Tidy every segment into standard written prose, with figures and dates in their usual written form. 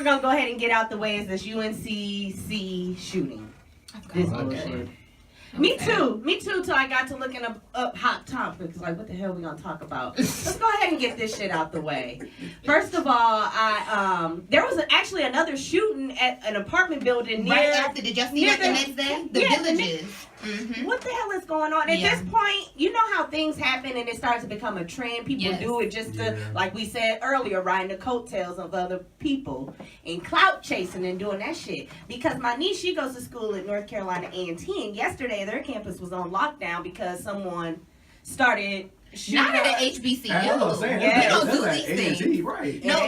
we're gonna go ahead and get out the way is this UNCC shooting. This bullshit. Me too, till I got to looking up hot topics, like what the hell we gonna talk about. Let's go ahead and get this shit out the way. First of all, there was actually another shooting at an apartment building near... Right after, did y'all see that the next day? The Villages. Mm-hmm. What the hell is going on? At this point, you know how things happen and it starts to become a trend. People do it just to, like we said earlier, riding the coattails of other people and clout chasing and doing that shit. Because my niece, she goes to school at North Carolina A&T, and yesterday their campus was on lockdown because someone started... Not at the HBCU. That's what I'm saying. We don't do these things. A&T, right. No,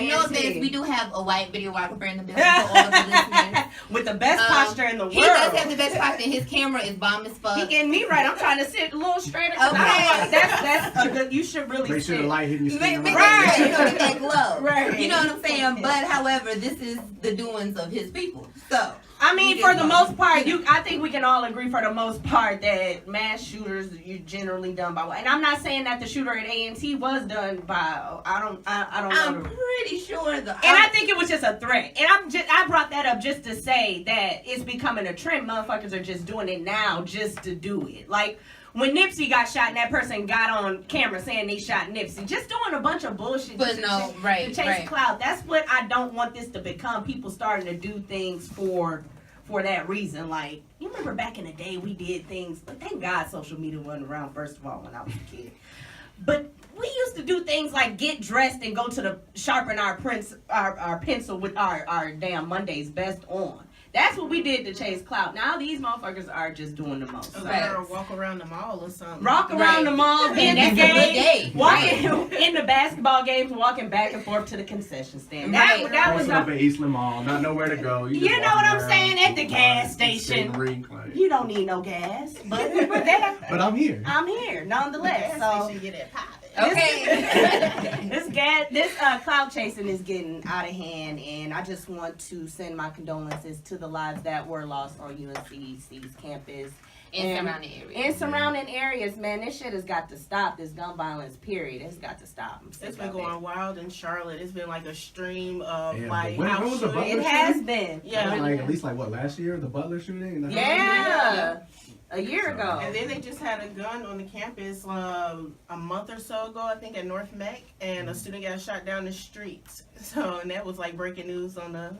we do have a white videographer in the building for all of the listeners. With the best posture in the world. He does have the best posture. His camera is bomb as fuck. He getting me right. I'm trying to sit a little straighter. Okay. That's a good, you should really make sure sit. the light hitting your skin. Right. You know, get that glow. Right. You know what I'm saying? But, however, this is the doings of his people. So... I mean, for the most part, I think we can all agree for the most part that mass shooters are generally done by. And I'm not saying that the shooter at A&T was done by. I don't know. I'm pretty sure And I think it was just a threat. And I brought that up just to say that it's becoming a trend. Motherfuckers are just doing it now just to do it. Like when Nipsey got shot and that person got on camera saying they shot Nipsey, just doing a bunch of bullshit to chase clout. That's what I don't want this to become. People starting to do things for that reason. Like, you remember back in the day we did things, but thank God social media wasn't around, first of all, when I was a kid. But we used to do things like get dressed and go to sharpen our pencil with our damn Monday's best on. That's what we did to chase clout. Now these motherfuckers are just doing the most. Or walk around the mall or something. Walk around the mall, be in the game, walking in the basketball games, walking back and forth to the concession stand. That was up at Eastland Mall, not nowhere to go. You know what I'm saying? At the gas station. You don't need no gas, but we're there. But I'm here. I'm here, nonetheless. So you get it popping. Okay. this cloud chasing is getting out of hand, and I just want to send my condolences to the lives that were lost on UNCC's campus and surrounding areas. Man, this shit has got to stop. This gun violence, period, it's got to stop. It's been going wild in Charlotte. It's been like a stream of it has been. Yeah, like at least last year, the Butler shooting. A year ago. And then they just had a gun on the campus a month or so ago, I think, at North Meck, and a student got shot down the streets. So, and that was like breaking news on the...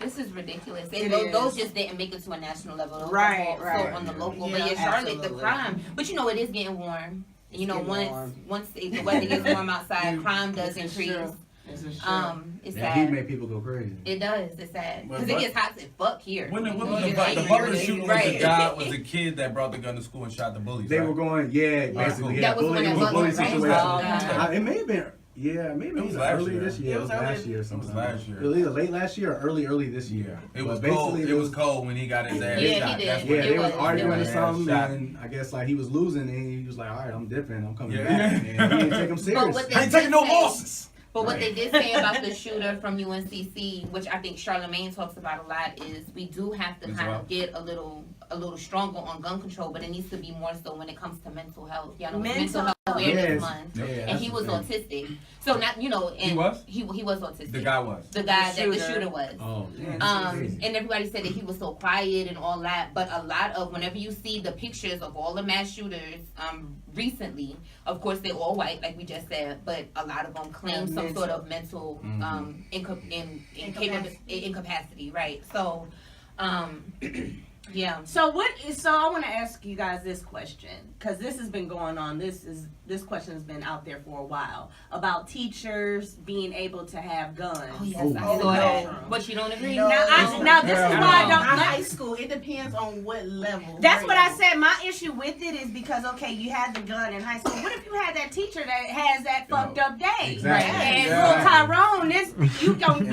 This is ridiculous. Those just didn't make it to a national level. Right. On the local. But Charlotte, the crime. But you know, it is getting warm. You know, once the weather gets warm outside, crime does increase. It's sad. Heat make people go crazy. It does. It's sad because it gets hot as fuck here. When the Butler shooting was the kid that brought the gun to school and shot the bullies. They were going, basically. That was when bully situation. Right? It may have been. Yeah, maybe it was early this year. It was last year or something. It was last year. Either late last year or early this year. It was cold. It was cold when he got his ass shot. They was arguing or something, and I guess he was losing, and he was like, "All right, I'm dipping. I'm coming back." And he didn't take him serious. I ain't taking no losses. But what they did say about the shooter from UNCC, which I think Charlamagne talks about a lot, is we do have to kind of get a little stronger on gun control, but it needs to be more so when it comes to mental health. Y'all know mental health awareness month, and he was autistic. So not and he was autistic. The guy was the shooter was. Oh, and everybody said that he was so quiet and all that, but a lot of whenever you see the pictures of all the mass shooters recently, of course they're all white, like we just said, but a lot of them claim some sort of mental incapacity, right? So, yeah. So I want to ask you guys this question, because this has been going on. This question has been out there for a while about teachers being able to have guns. Oh yes, I saw that. But you don't agree? No. Now this is why I don't. High school, it depends on what level. That's what I said. My issue with it is because you had the gun in high school. What if you had that teacher that has that fucked up day? Exactly. And little Tyrone,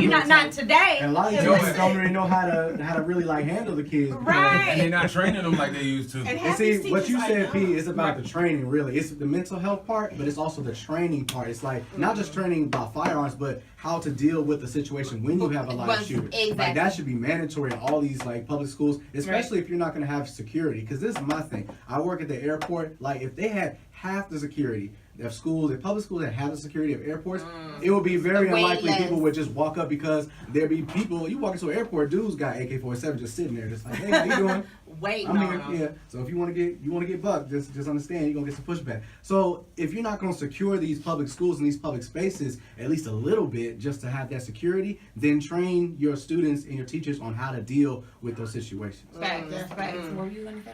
you're not today. And a lot of jokers don't really know how to really handle the kids. Right. And they're not training them like they used to. And see, what you said, P, is about the training, really. It's the mental health part, but it's also the training part. It's like not just training about firearms, but how to deal with the situation when you have a lot of shooters. Exactly. That should be mandatory in all these public schools, especially if you're not going to have security. Because this is my thing. I work at the airport. If they had half the security of schools, if public schools that have the security of airports, it would be very Way unlikely less. people would just walk up because there'd be people. You walk into an airport, dudes got AK-47 just sitting there, just like, hey, how you doing? Wait, I'm no. here. Yeah. So if you want to get bucked, just understand you're gonna get some pushback. So if you're not gonna secure these public schools and these public spaces at least a little bit just to have that security, then train your students and your teachers on how to deal with those situations. Facts. Facts. What were you gonna say?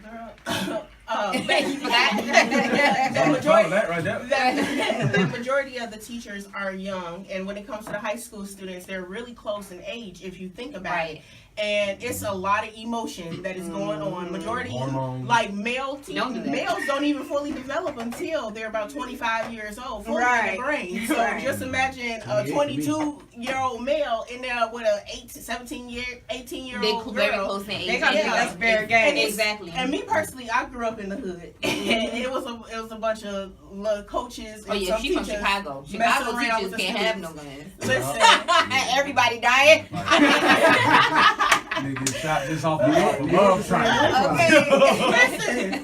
You forgot? The majority, that right there. the majority of the teachers are young, and when it comes to the high school students, they're really close in age if you think about Right. it. And it's a lot of emotion that is going on. Majority, Hormones. like Don't do that. males don't even fully develop until they're about 25 years old, fully in Right. the brain. So Right. just imagine a 22-year-old male in there with a 18-year-old They girl. very close in age. They gonna think that's fair game. Exactly. And me personally, I grew up in the hood. And it was a bunch of little coaches. Oh and yeah, some she from teachers Chicago. messing Chicago around teachers with the can't have no students. guns. Listen, Everybody dying. Nigga shot this off the love triangle. listen.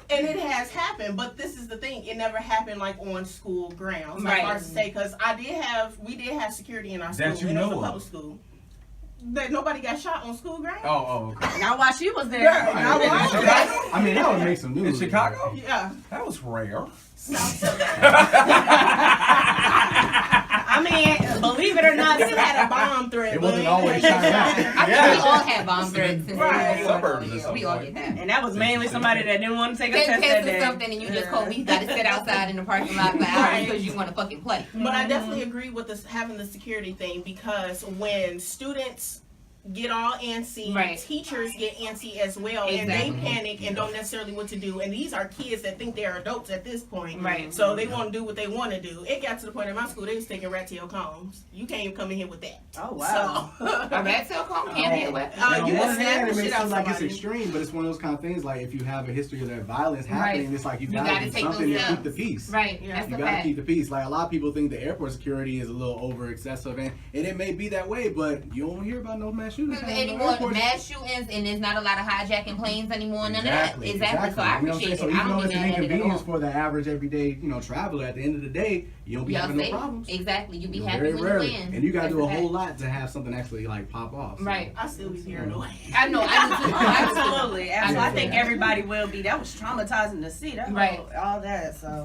And it has happened, but this is the thing. It never happened like on school grounds. Like Right. hard to say, because we did have security in our school. That you and it was know a of. public school. That nobody got shot on school grounds. Oh, okay. Now while she was there, Yeah, now while I was there. I mean, that would make some news. In Chicago? Yeah. That was rare. I mean, believe it or not, We had a bomb threat. It but wasn't always China. I think Yeah. we all had bomb threats since Right. we were Suburbs or We all something. get that. and that was mainly somebody that didn't want to take a Take test test that or day. something, and you just call. We got to sit outside in the parking lot for hours Right. because you want to fucking play. But I definitely agree with this having the security thing, because when students get all antsy, Right. teachers get antsy as well, and Exactly. they panic and don't necessarily what to do. And these are kids that think they're adults at this point, Right. so they want to do what they want to do. It got to the point in my school they was taking rat tail combs. You can't even come in here with that. Oh wow. A rat tail comb can't be a weapon. And on You one can snap hand, the it may shit out seem like it's somebody. extreme, but it's one of those kind of things. Like if you have a history of that violence happening, it's like you You gotta gotta do take something those to keep steps. the peace. Right. Yeah. That's You the gotta fact. keep the peace. Like a lot of people think the airport security is a little over excessive, and it may be that way, but you don't hear about no mass shootings. happening in Anymore, airports. mass shootings, and there's not a lot of hijacking planes anymore. None Exactly, of that. Exactly. So I You know what I'm appreciate saying? it. So I even don't though be it's an mad at it at inconvenience all. for the average everyday, traveler, at the end of the day, you don't be having no safe. problems. Exactly. You be You know, happy very when rarely, you win. and you gotta do a That's whole fact. lot to have something actually like pop off. So. Right. I still be paranoid. I know. I do too. Oh, absolutely. I I do think too. everybody will be. That was traumatizing to see. That Right. all that. So.